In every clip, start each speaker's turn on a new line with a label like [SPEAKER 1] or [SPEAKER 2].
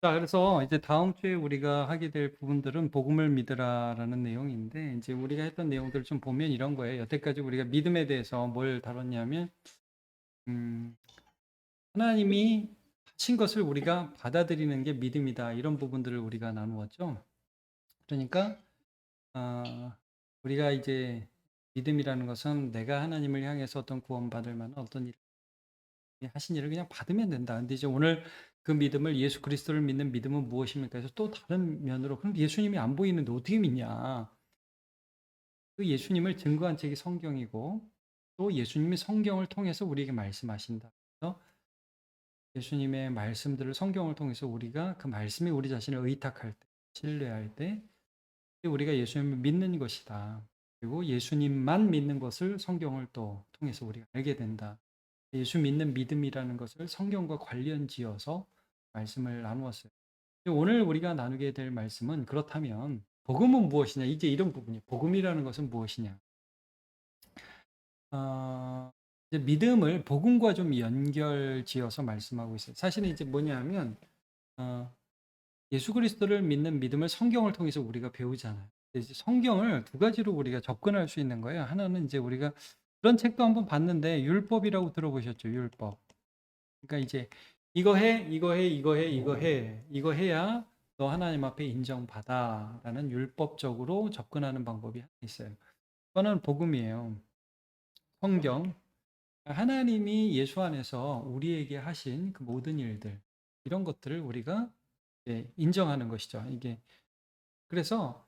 [SPEAKER 1] 자, 그래서 이제 다음 주에 우리가 하게 될 부분들은 복음을 믿으라라는 내용인데, 이제 우리가 했던 내용들을 좀 보면 이런 거예요. 여태까지 우리가 믿음에 대해서 뭘 다뤘냐면, 음, 하나님이 하신 것을 우리가 받아들이는 게 믿음이다. 이런 부분들을 우리가 나누었죠. 그러니까, 우리가 이제 믿음이라는 것은 내가 하나님을 향해서 어떤 구원받을 만한 어떤 일, 하신 일을 그냥 받으면 된다. 근데 이제 오늘 그 믿음을 예수 그리스도를 믿는 믿음은 무엇입니까? 그래서 또 다른 면으로 그럼 예수님이 안 보이는데 어떻게 믿냐? 그 예수님을 증거한 책이 성경이고 또 예수님이 성경을 통해서 우리에게 말씀하신다. 그래서 예수님의 말씀들을 성경을 통해서 우리가 그 말씀이 우리 자신을 의탁할 때, 신뢰할 때 우리가 예수님을 믿는 것이다. 그리고 예수님만 믿는 것을 성경을 또 통해서 우리가 알게 된다. 예수 믿는 믿음이라는 것을 성경과 관련 지어서 말씀을 나누었어요. 오늘 우리가 나누게 될 말씀은 그렇다면 복음은 무엇이냐? 이제 이런 부분이에요. 복음이라는 것은 무엇이냐? 이제 믿음을 복음과 좀 연결 지어서 말씀하고 있어요. 사실은 이제 뭐냐면 어, 예수 그리스도를 믿는 믿음을 성경을 통해서 우리가 배우잖아요. 이제 성경을 두 가지로 우리가 접근할 수 있는 거예요. 하나는 이제 우리가 그런 책도 한번 봤는데 율법이라고 들어보셨죠? 율법. 그러니까 이제 이거 해, 이거 해, 이거 해, 이거 해. 이거 해야 너 하나님 앞에 인정받아라는 율법적으로 접근하는 방법이 하나 있어요. 그거는 복음이에요. 성경. 하나님이 예수 안에서 우리에게 하신 그 모든 일들, 이런 것들을 우리가 인정하는 것이죠. 이게 그래서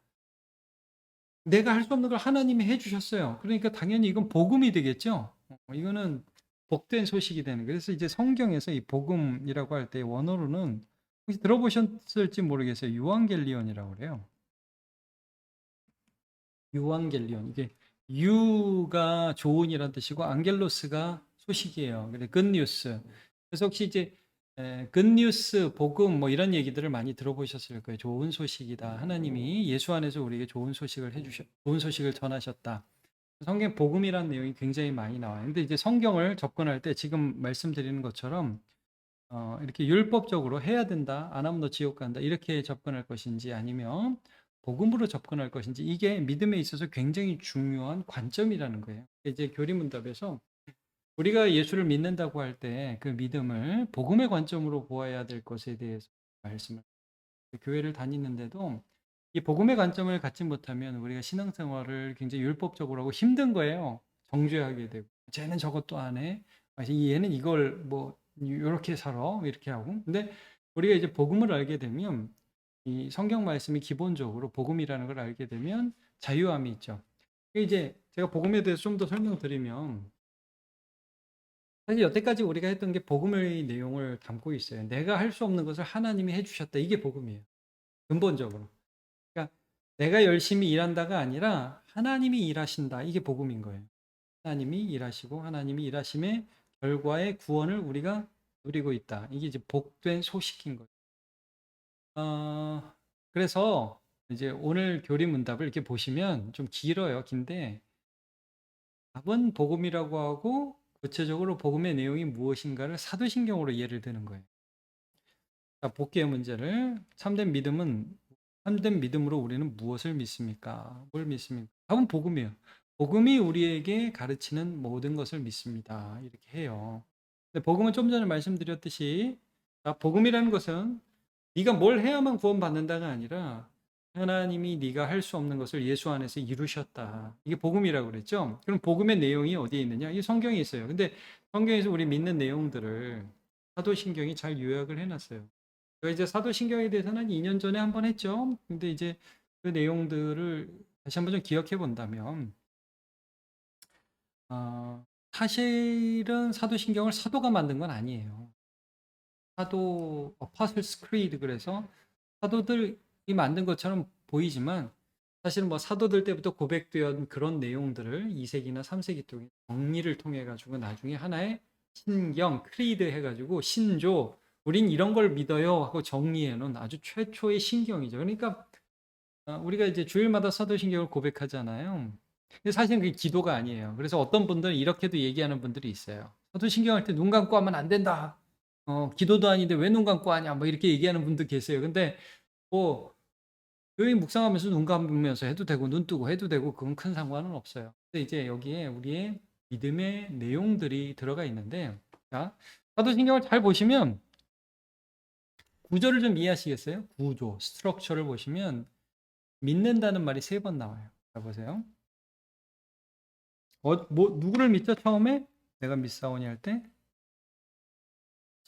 [SPEAKER 1] 내가 할 수 없는 걸 하나님이 해주셨어요. 그러니까 당연히 이건 복음이 되겠죠. 이거는 복된 소식이 되는 거예요. 그래서 이제 성경에서 이 복음이라고 할 때 원어로는 혹시 들어보셨을지 모르겠어요. 유앙겔리온이라고 그래요. 유앙겔리온. 이게 유가 좋은이란 뜻이고 안겔로스가 소식이에요. 그래서 굿뉴스. 그래서 혹시 이제 굿뉴스, 복음 뭐 이런 얘기들을 많이 들어보셨을 거예요. 좋은 소식이다. 하나님이 예수 안에서 우리에게 좋은 소식을 좋은 소식을 전하셨다. 성경 복음이라는 내용이 굉장히 많이 나와요. 근데 이제 성경을 접근할 때 지금 말씀드리는 것처럼 이렇게 율법적으로 해야 된다, 안 하면 너 지옥 간다, 이렇게 접근할 것인지 아니면 복음으로 접근할 것인지 이게 믿음에 있어서 굉장히 중요한 관점이라는 거예요. 이제 교리문답에서 우리가 예수를 믿는다고 할 때 그 믿음을 복음의 관점으로 보아야 될 것에 대해서 말씀을 교회를 다니는데도 이 복음의 관점을 갖지 못하면 우리가 신앙생활을 굉장히 율법적으로 하고 힘든 거예요. 정죄하게 되고 쟤는 저것도 안 해. 얘는 이걸 뭐 이렇게 살아 이렇게 하고. 근데 우리가 이제 복음을 알게 되면 이 성경 말씀이 기본적으로 복음이라는 걸 알게 되면 자유함이 있죠. 이제 제가 복음에 대해서 좀 더 설명드리면 사실 여태까지 우리가 했던 게 복음의 내용을 담고 있어요. 내가 할 수 없는 것을 하나님이 해주셨다. 이게 복음이에요. 근본적으로. 그러니까 내가 열심히 일한다가 아니라 하나님이 일하신다. 이게 복음인 거예요. 하나님이 일하시고 하나님이 일하심의 결과의 구원을 우리가 누리고 있다. 이게 이제 복된 소식인 거예요. 그래서 이제 오늘 교리 문답을 이렇게 보시면 좀 길어요. 긴데 답은 복음이라고 하고 구체적으로 복음의 내용이 무엇인가를 사도신경으로 예를 드는 거예요. 자, 볼게요, 문제를. 참된 믿음으로 우리는 무엇을 믿습니까? 뭘 믿습니까? 답은 복음이에요. 복음이 우리에게 가르치는 모든 것을 믿습니다. 이렇게 해요. 근데 복음은 좀 전에 말씀드렸듯이 복음이라는 것은 네가 뭘 해야만 구원받는다가 아니라 하나님이 네가 할 수 없는 것을 예수 안에서 이루셨다. 이게 복음이라고 그랬죠? 그럼 복음의 내용이 어디에 있느냐? 이 성경에 있어요. 근데 성경에서 우리 믿는 내용들을 사도신경이 잘 요약을 해놨어요. 저희 이제 사도신경에 대해서는 2년 전에 한번 했죠. 근데 이제 그 내용들을 다시 한번 좀 기억해 본다면, 사실은 사도신경을 사도가 만든 건 아니에요. 사도, Apostles' Creed 그래서 사도들이 만든 것처럼 보이지만 사실은 뭐 사도들 때부터 고백되었던 그런 내용들을 2세기나 3세기 동안 정리를 통해 가지고 나중에 하나의 신경, 크리드 해가지고 신조, 우린 이런 걸 믿어요 하고 정리해 놓은 아주 최초의 신경이죠. 그러니까 우리가 이제 주일마다 사도신경을 고백하잖아요. 근데 사실은 그게 기도가 아니에요. 그래서 어떤 분들은 이렇게도 얘기하는 분들이 있어요. 사도신경 할 때 눈 감고 하면 안 된다. 기도도 아닌데 왜 눈 감고 하냐 뭐 이렇게 얘기하는 분도 계세요. 근데 뭐 교회 묵상하면서 눈 감으면서 해도 되고 눈 뜨고 해도 되고 그건 큰 상관은 없어요. 근데 이제 여기에 우리의 믿음의 내용들이 들어가 있는데, 자, 사도신경을 잘 보시면 구조를 좀 이해하시겠어요? 구조, 스트럭처를 보시면 믿는다는 말이 3번 나와요. 자, 보세요. 누구를 믿죠? 처음에 내가 믿사오니 할 때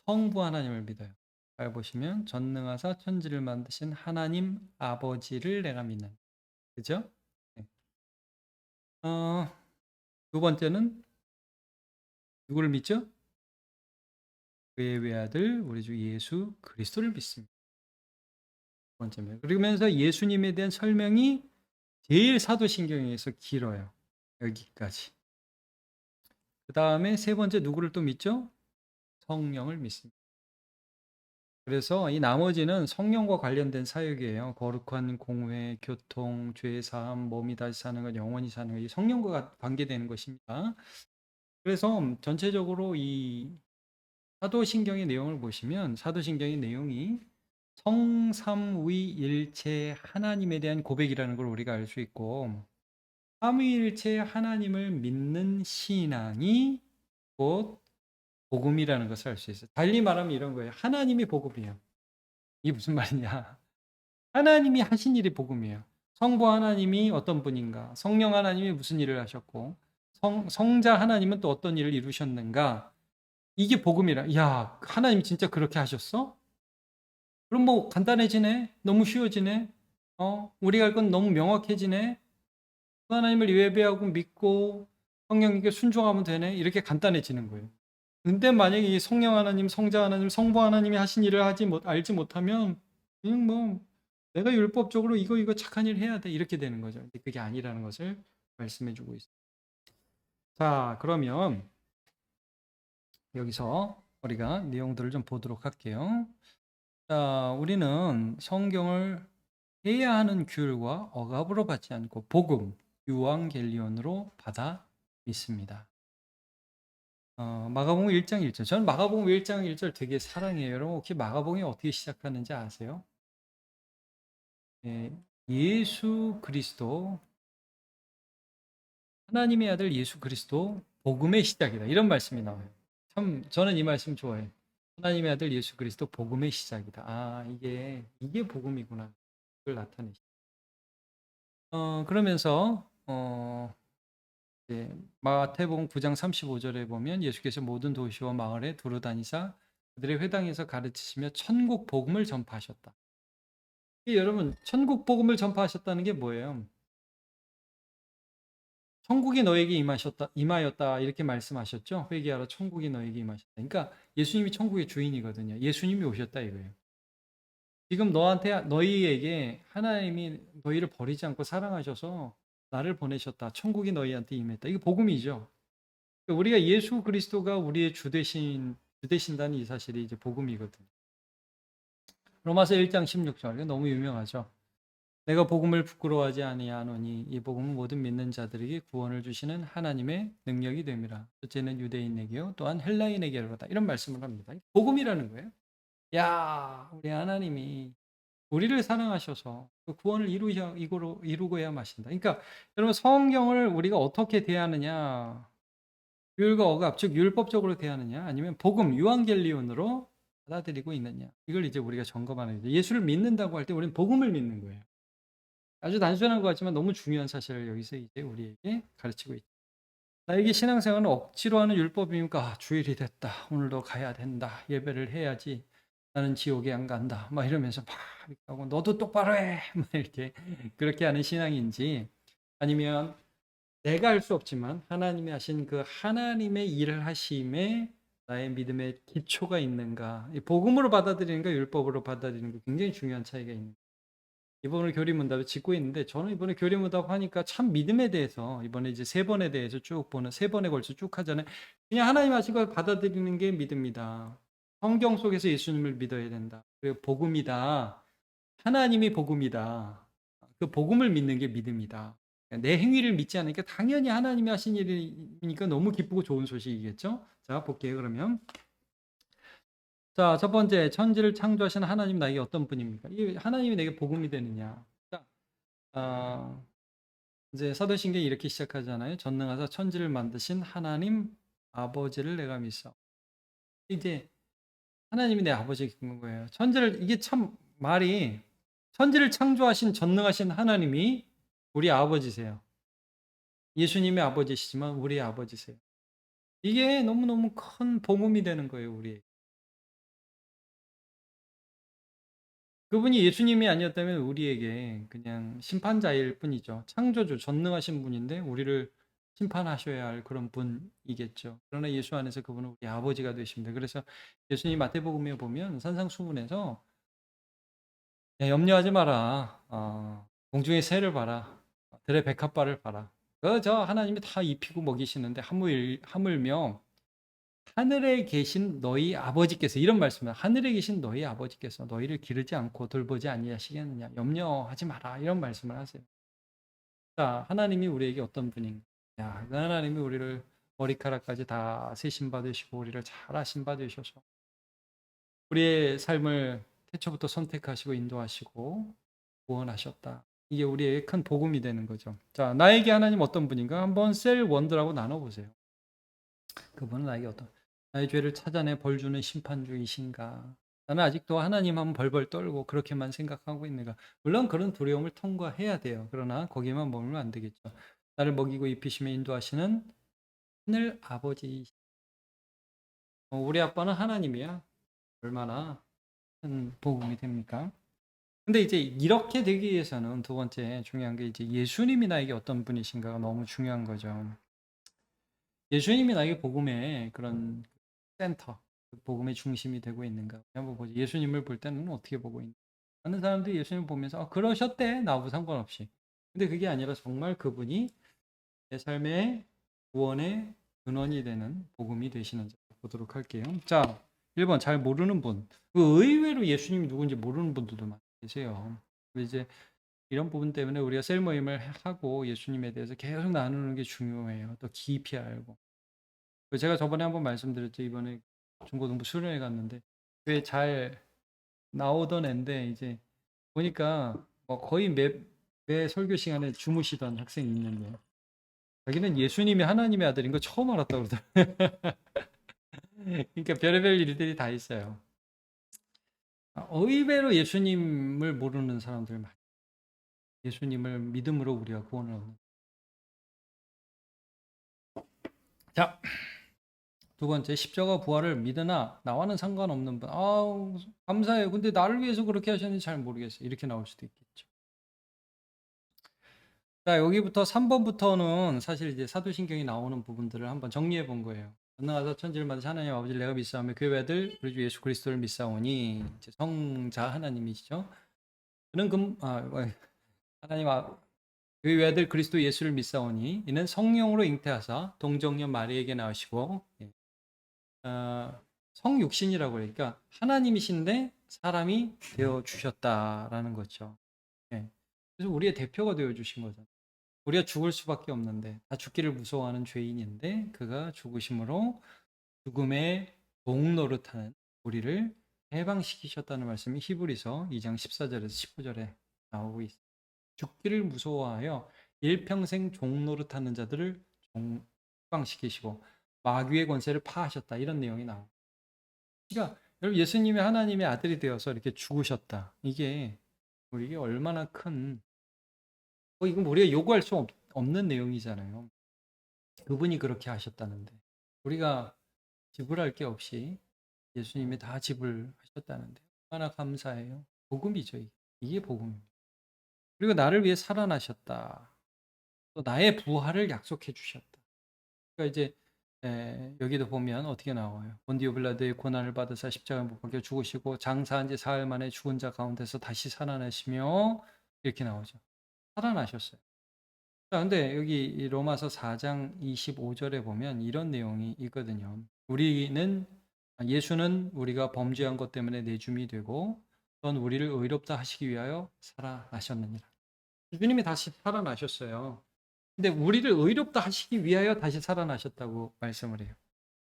[SPEAKER 1] 성부 하나님을 믿어요. 잘 보시면 전능하사 천지를 만드신 하나님 아버지를 내가 믿는. 그죠? 네. 두 번째는 누구를 믿죠? 그의 외아들 우리 주 예수 그리스도를 믿습니다. 두 번째입니다. 그러면서 예수님에 대한 설명이 제일 사도신경에서 길어요. 여기까지. 그 다음에 세 번째 누구를 또 믿죠? 성령을 믿습니다. 그래서 이 나머지는 성령과 관련된 사역이에요. 거룩한 공회, 교통, 죄 사함, 몸이 다시 사는 것, 영원히 사는 것, 이 성령과 관계되는 것입니다. 그래서 전체적으로 이 사도신경의 내용을 보시면 사도신경의 내용이 성삼위일체 하나님에 대한 고백이라는 걸 우리가 알 수 있고, 삼위일체 하나님을 믿는 신앙이 곧 복음이라는 것을 알 수 있어요. 달리 말하면 이런 거예요. 하나님이 복음이에요. 이게 무슨 말이냐? 하나님이 하신 일이 복음이에요. 성부 하나님이 어떤 분인가? 성령 하나님이 무슨 일을 하셨고, 성자 하나님은 또 어떤 일을 이루셨는가? 이게 복음이라. 야, 하나님 진짜 그렇게 하셨어? 그럼 뭐 간단해지네? 너무 쉬워지네? 우리가 할 건 너무 명확해지네? 그 하나님을 예배하고 믿고 성령에게 순종하면 되네? 이렇게 간단해지는 거예요. 근데 만약에 이 성령 하나님, 성자 하나님, 성부 하나님이 하신 일을 알지 못하면 그냥 뭐 내가 율법적으로 이거 착한 일 해야 돼 이렇게 되는 거죠. 근데 그게 아니라는 것을 말씀해 주고 있어요. 자, 그러면 여기서 우리가 내용들을 좀 보도록 할게요. 자, 우리는 성경을 해야 하는 규율과 억압으로 받지 않고 복음, 유앙겔리온으로 받아 믿습니다. 마가복음 1장 1절. 저는 마가복음 1장 1절 되게 사랑해요. 여러분 혹시 마가복음이 어떻게 시작하는지 아세요? 예수 그리스도, 하나님의 아들 예수 그리스도 복음의 시작이다. 이런 말씀이 나와요. 참 저는 이 말씀 좋아해요. 하나님의 아들 예수 그리스도 복음의 시작이다. 아, 이게 복음이구나. 그걸 나타내시. 그러면서 마태복음 9장 35절에 보면 예수께서 모든 도시와 마을에 두루 다니사 그들의 회당에서 가르치시며 천국 복음을 전파하셨다. 여러분, 천국 복음을 전파하셨다는 게 뭐예요? 천국이 너에게 임하였다 이렇게 말씀하셨죠. 회개하라 천국이 너에게 임하셨다. 그러니까 예수님이 천국의 주인이거든요. 예수님이 오셨다 이거예요. 지금 너희에게 하나님이 너희를 버리지 않고 사랑하셔서 나를 보내셨다. 천국이 너희한테 임했다. 이게 복음이죠. 그러니까 우리가 예수 그리스도가 우리의 주 되신다는 이 사실이 이제 복음이거든요. 로마서 1장 16절. 너무 유명하죠. 내가 복음을 부끄러워하지 아니하노니 이 복음은 모든 믿는 자들에게 구원을 주시는 하나님의 능력이 됨이라. 첫째는 유대인에게요 또한 헬라인에게로다. 이런 말씀을 합니다. 복음이라는 거예요. 야, 우리 하나님이 우리를 사랑하셔서 그 구원을 이루고야 마신다. 그러니까 여러분 성경을 우리가 어떻게 대하느냐, 율과 억압, 즉 율법적으로 대하느냐, 아니면 복음, 유앙겔리온으로 받아들이고 있느냐. 이걸 이제 우리가 점검하는 거죠. 예수를 믿는다고 할 때 우리는 복음을 믿는 거예요. 아주 단순한 것 같지만 너무 중요한 사실을 여기서 이제 우리에게 가르치고 있다. 나에게 신앙생활은 억지로 하는 율법이니까 주일이 됐다. 오늘도 가야 된다. 예배를 해야지. 나는 지옥에 안 간다. 막 이러면서 막 하고 너도 똑바로 해. 막 이렇게 그렇게 하는 신앙인지 아니면 내가 할 수 없지만 하나님이 하신 그 하나님의 일을 하심에 나의 믿음의 기초가 있는가. 복음으로 받아들이는가 율법으로 받아들이는 가 굉장히 중요한 차이가 있는 거예요. 이번에 교리문답을 짓고 있는데 저는 이번에 교리문답 하니까 참 믿음에 대해서 이번에 이제 3번에 대해서 쭉 보는 3번에 걸쳐 쭉 하잖아요. 그냥 하나님 하신 걸 받아들이는 게 믿음이다. 성경 속에서 예수님을 믿어야 된다. 그리고 복음이다. 하나님이 복음이다. 그 복음을 믿는 게 믿음이다. 내 행위를 믿지 않으니까 당연히 하나님이 하신 일이니까 너무 기쁘고 좋은 소식이겠죠. 자, 볼게요. 그러면 자, 첫 번째, 천지를 창조하신 하나님 나에게 어떤 분입니까? 이 하나님이 내게 복음이 되느냐? 자, 어, 이제 사도신경이 이렇게 시작하잖아요. 전능하사 천지를 만드신 하나님 아버지를 내가 믿어. 이제 하나님이 내 아버지인 거예요. 천지를 이게 참 말이 천지를 창조하신 전능하신 하나님이 우리 아버지세요. 예수님의 아버지시지만 우리의 아버지세요. 이게 너무너무 큰 복음이 되는 거예요, 우리. 그분이 예수님이 아니었다면 우리에게 그냥 심판자일 뿐이죠. 창조주, 전능하신 분인데 우리를 심판하셔야 할 그런 분이겠죠. 그러나 예수 안에서 그분은 우리 아버지가 되십니다. 그래서 예수님 마태복음에 보면 산상수훈에서 야, 염려하지 마라. 공중의 새를 봐라. 들의 백합화를 봐라. 저 하나님이 다 입히고 먹이시는데 하물며 하늘에 계신 너희 아버지께서 이런 말씀을 하늘에 계신 너희 아버지께서 너희를 기르지 않고 돌보지 아니하시겠느냐 염려하지 마라 이런 말씀을 하세요. 자, 하나님이 우리에게 어떤 분인가? 야, 그 하나님이 우리를 머리카락까지 다 세심 받으시고 우리를 잘 하심 받으셔서 우리의 삶을 태초부터 선택하시고 인도하시고 구원하셨다. 이게 우리에게 큰 복음이 되는 거죠. 자, 나에게 하나님 어떤 분인가? 한번 셀 원드라고 나눠보세요. 그분은 나에게 어떤 나의 죄를 찾아내 벌 주는 심판주이신가? 나는 아직도 하나님 하면 벌벌 떨고 그렇게만 생각하고 있는가? 물론 그런 두려움을 통과해야 돼요. 그러나 거기에만 머물면 안 되겠죠. 나를 먹이고 입히시며 인도하시는 하늘 아버지. 우리 아빠는 하나님이야. 얼마나 큰 복음이 됩니까? 근데 이제 이렇게 되기 위해서는 두 번째 중요한 게 이제 예수님이 나에게 어떤 분이신가가 너무 중요한 거죠. 예수님이 나에게 복음의 그런 센터, 복음의 중심이 되고 있는가? 한번 보죠. 예수님을 볼 때는 어떻게 보고 있는가? 많은 사람들이 예수님을 보면서 그러셨대 나하고 상관없이. 근데 그게 아니라 정말 그분이 내 삶의 구원의 근원이 되는 복음이 되시는 자 보도록 할게요. 자, 1번 잘 모르는 분. 의외로 예수님이 누군지 모르는 분들도 많이 계세요. 이제 이런 부분 때문에 우리가 셀 모임을 하고 예수님에 대해서 계속 나누는 게 중요해요. 또 깊이 알고. 제가 저번에 한번 말씀드렸죠. 이번에 중고등부 수련회 갔는데 왜 잘 나오던 앤데 이제 보니까 거의 매 설교 시간에 주무시던 학생이 있는데 자기는 예수님이 하나님의 아들인 거 처음 알았다고 그러더라고요. 그러니까 별의별 일들이 다 있어요. 의외로 예수님을 모르는 사람들 많아요. 예수님을 믿음으로 우리가 구원을 얻는. 자, 두 번째, 십자가 부활을 믿으나 나와는 상관없는 분. 아우, 감사해요. 근데 나를 위해서 그렇게 하셨는지 잘 모르겠어요. 이렇게 나올 수도 있겠죠. 자, 여기부터 3번부터는 사실 이제 사도신경이 나오는 부분들을 한번 정리해 본 거예요. 전능하사 천지를 만드신 하나님 아버지를 내가 믿사오며 그 외아들 우리 주 예수 그리스도를 믿사오니 이제 성자 하나님이시죠. 그는 하나님 그 외아들 그리스도 예수를 믿사오니 이는 성령으로 잉태하사 동정녀 마리에게 나으시고 성육신이라고 그러니까 하나님이신데 사람이 되어 주셨다라는 거죠. 예. 그래서 우리의 대표가 되어 주신 거잖아요. 우리가 죽을 수밖에 없는데 다 죽기를 무서워하는 죄인인데 그가 죽으심으로 죽음의 종노릇하는 우리를 해방시키셨다는 말씀이 히브리서 2장 14절에서 19절에 나오고 있습니다. 죽기를 무서워하여 일평생 종노릇하는 자들을 해방시키시고 마귀의 권세를 파하셨다 이런 내용이 나옵니다. 그러니까 여러분 예수님이 하나님의 아들이 되어서 이렇게 죽으셨다. 이게 우리에게 얼마나 큰 이건 우리가 요구할 수 없는 내용이잖아요. 그분이 그렇게 하셨다는데 우리가 지불할 게 없이 예수님이 다 지불하셨다는데 얼마나 감사해요. 복음이죠. 이게 복음입니다. 그리고 나를 위해 살아나셨다. 또 나의 부활을 약속해 주셨다. 그러니까 이제 여기도 보면 어떻게 나와요. 본디오 빌라도의 고난을 받으사 십자가에 못 박혀 죽으시고 장사한 지 사흘 만에 죽은 자 가운데서 다시 살아나시며 이렇게 나오죠. 살아나셨어요. 자, 근데 여기 이 로마서 4장 25절에 보면 이런 내용이 있거든요. 예수는 우리가 범죄한 것 때문에 내줌이 되고 넌 우리를 의롭다 하시기 위하여 살아나셨느니라. 주님이 다시 살아나셨어요. 근데 우리를 의롭다 하시기 위하여 다시 살아나셨다고 말씀을 해요.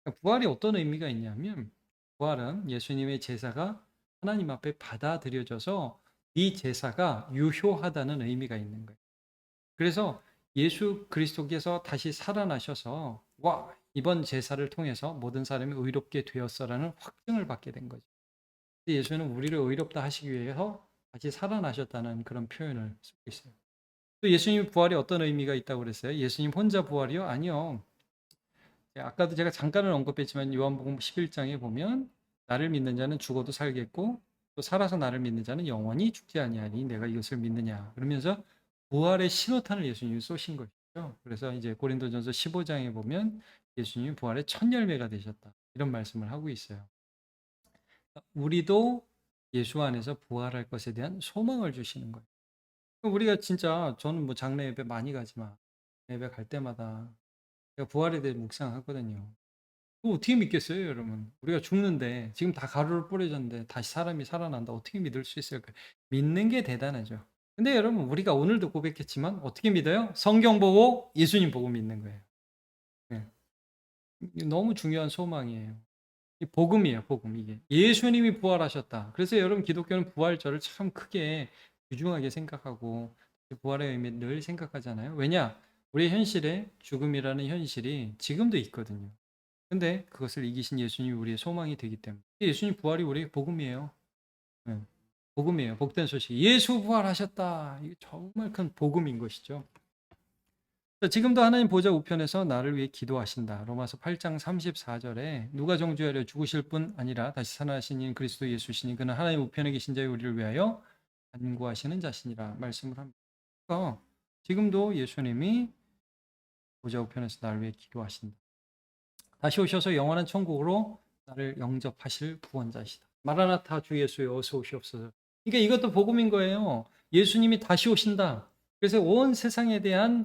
[SPEAKER 1] 그러니까 부활이 어떤 의미가 있냐면 부활은 예수님의 제사가 하나님 앞에 받아들여져서 이 제사가 유효하다는 의미가 있는 거예요. 그래서 예수 그리스도께서 다시 살아나셔서 와, 이번 제사를 통해서 모든 사람이 의롭게 되었어라는 확증을 받게 된 거죠. 예수는 우리를 의롭다 하시기 위해서 다시 살아나셨다는 그런 표현을 쓰고 있어요. 또 예수님 부활이 어떤 의미가 있다고 그랬어요? 예수님 혼자 부활이요? 아니요. 아까도 제가 잠깐은 언급했지만 요한복음 11장에 보면 나를 믿는 자는 죽어도 살겠고 또 살아서 나를 믿는 자는 영원히 죽지 아니하니 내가 이것을 믿느냐. 그러면서 부활의 신호탄을 예수님이 쏘신 것이죠. 그래서 이제 고린도전서 15장에 보면 예수님이 부활의 첫 열매가 되셨다. 이런 말씀을 하고 있어요. 우리도 예수 안에서 부활할 것에 대한 소망을 주시는 거예요. 우리가 진짜 저는 뭐 장례 예배 많이 가지만 예배 갈 때마다 제가 부활에 대해 묵상하거든요. 그거 어떻게 믿겠어요, 여러분? 우리가 죽는데 지금 다 가루를 뿌려졌는데 다시 사람이 살아난다. 어떻게 믿을 수 있을까요? 믿는 게 대단하죠. 근데 여러분 우리가 오늘도 고백했지만 어떻게 믿어요? 성경 보고 예수님 보고 믿는 거예요. 네. 너무 중요한 소망이에요. 복음이에요, 복음 이게. 예수님이 부활하셨다. 그래서 여러분 기독교는 부활절을 참 크게 귀중하게 생각하고 부활의 의미 늘 생각하잖아요. 왜냐? 우리 현실에 죽음이라는 현실이 지금도 있거든요. 근데 그것을 이기신 예수님이 우리의 소망이 되기 때문에 예수님 부활이 우리의 복음이에요. 네. 복음이에요. 복된 소식. 예수 부활하셨다. 이게 정말 큰 복음인 것이죠. 지금도 하나님 보좌 우편에서 나를 위해 기도하신다. 로마서 8장 34절에 누가 정죄하려 죽으실 뿐 아니라 다시 살아나신 인 그리스도 예수시니 그는 하나님 우편에 계신 자의 우리를 위하여 간구하시는 자신이라 말씀을 합니다. 그러니까 지금도 예수님이 보좌 우편에서 나를 위해 기도하신다. 다시 오셔서 영원한 천국으로 나를 영접하실 구원자시다. 마라나타 주 예수여 어서 오시옵소서. 그러니까 이것도 복음인 거예요. 예수님이 다시 오신다. 그래서 온 세상에 대한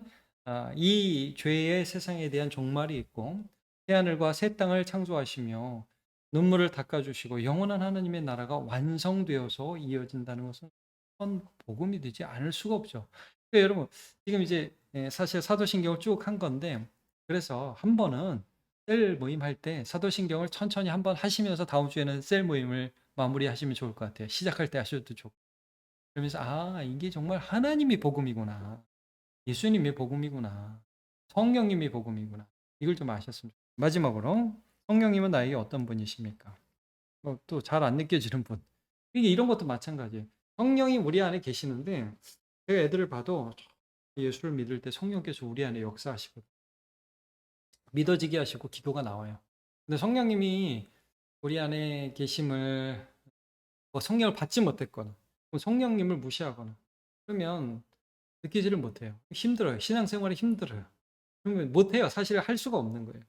[SPEAKER 1] 이 죄의 세상에 대한 종말이 있고 새하늘과 새 땅을 창조하시며 눈물을 닦아주시고 영원한 하나님의 나라가 완성되어서 이어진다는 것은 선 복음이 되지 않을 수가 없죠. 그러니까 여러분 지금 이제 사실 사도신경을 쭉 한 건데 그래서 한 번은 셀 모임 할 때 사도신경을 천천히 한번 하시면서 다음 주에는 셀 모임을 마무리하시면 좋을 것 같아요. 시작할 때 하셔도 좋고. 그러면서 이게 정말 하나님이 복음이구나. 예수님이 복음이구나. 성령님이 복음이구나. 이걸 좀 아셨으면 좋겠어요. 마지막으로 성령님은 나에게 어떤 분이십니까? 또 잘 안 느껴지는 분. 이게 이런 것도 마찬가지예요. 성령이 우리 안에 계시는데 제가 애들을 봐도 예수를 믿을 때 성령께서 우리 안에 역사하시거든요. 믿어지게 하시고 기도가 나와요. 근데 성령님이 우리 안에 계심을 성령을 받지 못했거나 성령님을 무시하거나 그러면 느끼지를 못해요. 힘들어요. 신앙생활이 힘들어요. 그러면 못해요. 사실 할 수가 없는 거예요.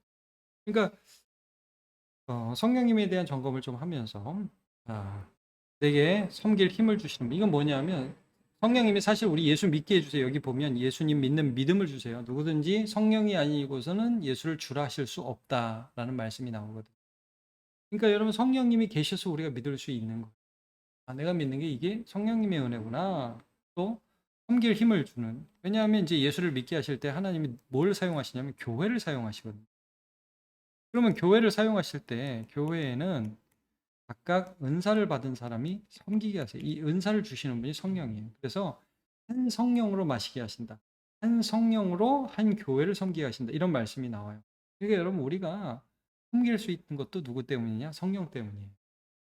[SPEAKER 1] 그러니까 성령님에 대한 점검을 좀 하면서 내게 섬길 힘을 주시는 분. 이건 뭐냐면 성령님이 사실 우리 예수 믿게 해주세요. 여기 보면 예수님 믿는 믿음을 주세요. 누구든지 성령이 아니고서는 예수를 주라 하실 수 없다라는 말씀이 나오거든요. 그러니까 여러분 성령님이 계셔서 우리가 믿을 수 있는 거예요. 내가 믿는 게 이게 성령님의 은혜구나. 또 섬길 힘을 주는. 왜냐하면 이제 예수를 믿게 하실 때 하나님이 뭘 사용하시냐면 교회를 사용하시거든요. 그러면 교회를 사용하실 때 교회에는 각각 은사를 받은 사람이 섬기게 하세요. 이 은사를 주시는 분이 성령이에요. 그래서 한 성령으로 마시게 하신다. 한 성령으로 한 교회를 섬기게 하신다. 이런 말씀이 나와요. 그러니까 여러분 우리가 섬길 수 있는 것도 누구 때문이냐? 성령 때문이에요.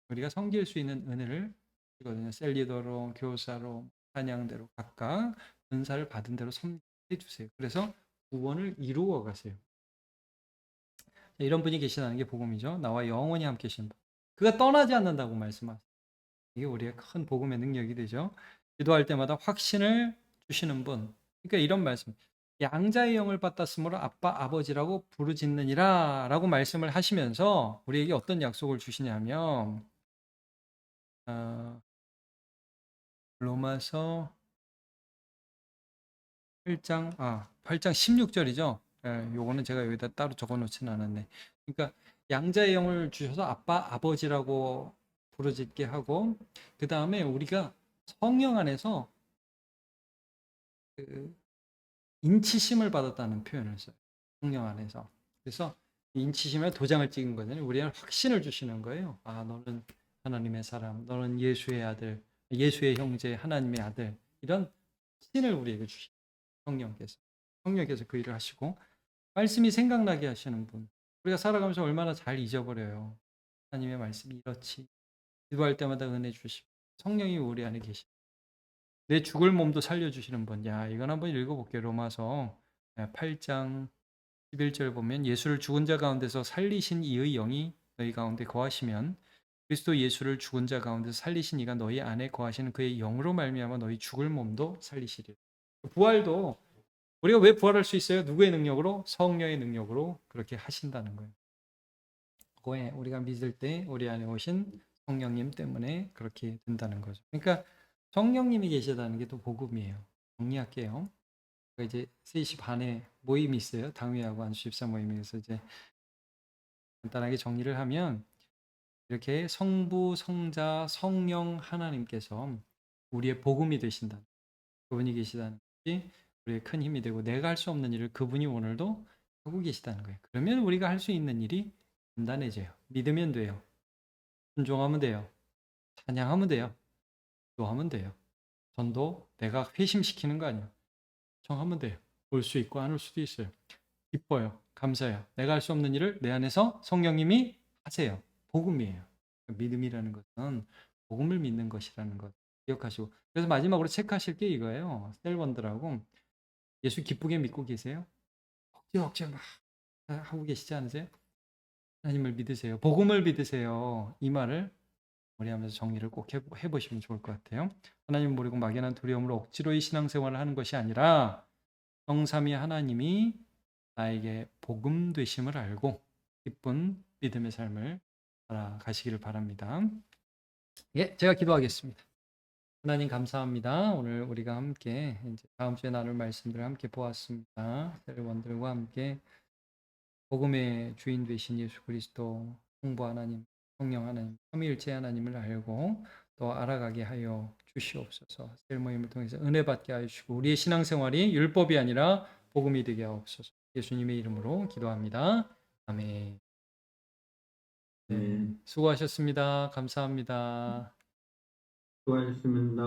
[SPEAKER 1] 우리가 섬길 수 있는 은혜를 주거든요. 셀리더로, 교사로, 찬양대로 각각 은사를 받은 대로 섬겨 주세요. 그래서 구원을 이루어 가세요. 이런 분이 계시다는 게 복음이죠. 나와 영원히 함께 계신 분. 그가 떠나지 않는다고 말씀하세요. 이게 우리의 큰 복음의 능력이 되죠. 기도할 때마다 확신을 주시는 분. 그러니까 이런 말씀. 양자의 영을 받았으므로 아빠 아버지라고 부르짖느니라 라고 말씀을 하시면서 우리에게 어떤 약속을 주시냐면 어, 로마서 8장 16절이죠. 요거는 제가 여기다 따로 적어 놓지는 않았네. 그러니까 양자의 영을 주셔서 아빠 아버지라고 부르짖게 하고 그 다음에 우리가 성령 안에서 그 인치심을 받았다는 표현을 써요. 성령 안에서. 그래서 인치심에 도장을 찍은 거잖아요. 우리는 확신을 주시는 거예요. 아, 너는 하나님의 사람, 너는 예수의 아들, 예수의 형제, 하나님의 아들. 이런 확신을 우리에게 주시는 성령께서. 성령께서 그 일을 하시고 말씀이 생각나게 하시는 분. 우리가 살아가면서 얼마나 잘 잊어버려요. 하나님의 말씀이 이렇지. 기도할 때마다 은혜 주시고 성령이 우리 안에 계시. 내 죽을 몸도 살려주시는 분. 야, 이건 한번 읽어볼게요. 로마서 8장 11절 보면 예수를 죽은 자 가운데서 살리신 이의 영이 너희 가운데 거하시면 그리스도 예수를 죽은 자 가운데서 살리신 이가 너희 안에 거하시는 그의 영으로 말미암아 너희 죽을 몸도 살리시리라. 부활도 우리가 왜 부활할 수 있어요? 누구의 능력으로? 성령의 능력으로 그렇게 하신다는 거예요. 그거에 우리가 믿을 때 우리 안에 오신 성령님 때문에 그렇게 된다는 거죠. 그러니까 성령님이 계시다는 게 또 복음이에요. 정리할게요. 그러니까 이제 3시 반에 모임이 있어요. 당회하고 안수 집사 모임에서 이제 간단하게 정리를 하면 이렇게 성부, 성자, 성령 하나님께서 우리의 복음이 되신다. 그분이 계시다는 것이 우리의 큰 힘이 되고 내가 할 수 없는 일을 그분이 오늘도 하고 계시다는 거예요. 그러면 우리가 할 수 있는 일이 간단해져요. 믿으면 돼요. 순종하면 돼요. 찬양하면 돼요. 기도하면 돼요. 전도 내가 회심시키는 거 아니에요. 청하면 돼요. 올 수 있고 안 올 수도 있어요. 기뻐요. 감사해요. 내가 할 수 없는 일을 내 안에서 성령님이 하세요. 복음이에요. 믿음이라는 것은 복음을 믿는 것이라는 것 기억하시고 그래서 마지막으로 체크하실 게 이거예요. 셀원드라고 예수 기쁘게 믿고 계세요? 억지 막 하고 계시지 않으세요? 하나님을 믿으세요. 복음을 믿으세요. 이 말을 머리하면서 정리를 꼭 해보시면 좋을 것 같아요. 하나님 모르고 막연한 두려움으로 억지로 이 신앙생활을 하는 것이 아니라 성삼위 하나님이 나에게 복음 되심을 알고 기쁜 믿음의 삶을 살아가시기를 바랍니다. 예, 제가 기도하겠습니다. 하나님 감사합니다. 오늘 우리가 함께 이제 다음 주에 나눌 말씀들을 함께 보았습니다. 세례원들과 함께 복음의 주인 되신 예수 그리스도 성부 하나님, 성령 하나님, 삼위일체 하나님을 알고 또 알아가게 하여 주시옵소서. 셀 모임을 통해서 은혜 받게 하여 주시고 우리의 신앙생활이 율법이 아니라 복음이 되게 하옵소서. 예수님의 이름으로 기도합니다. 아멘. 네, 수고하셨습니다. 감사합니다.
[SPEAKER 2] 수고하셨습니다.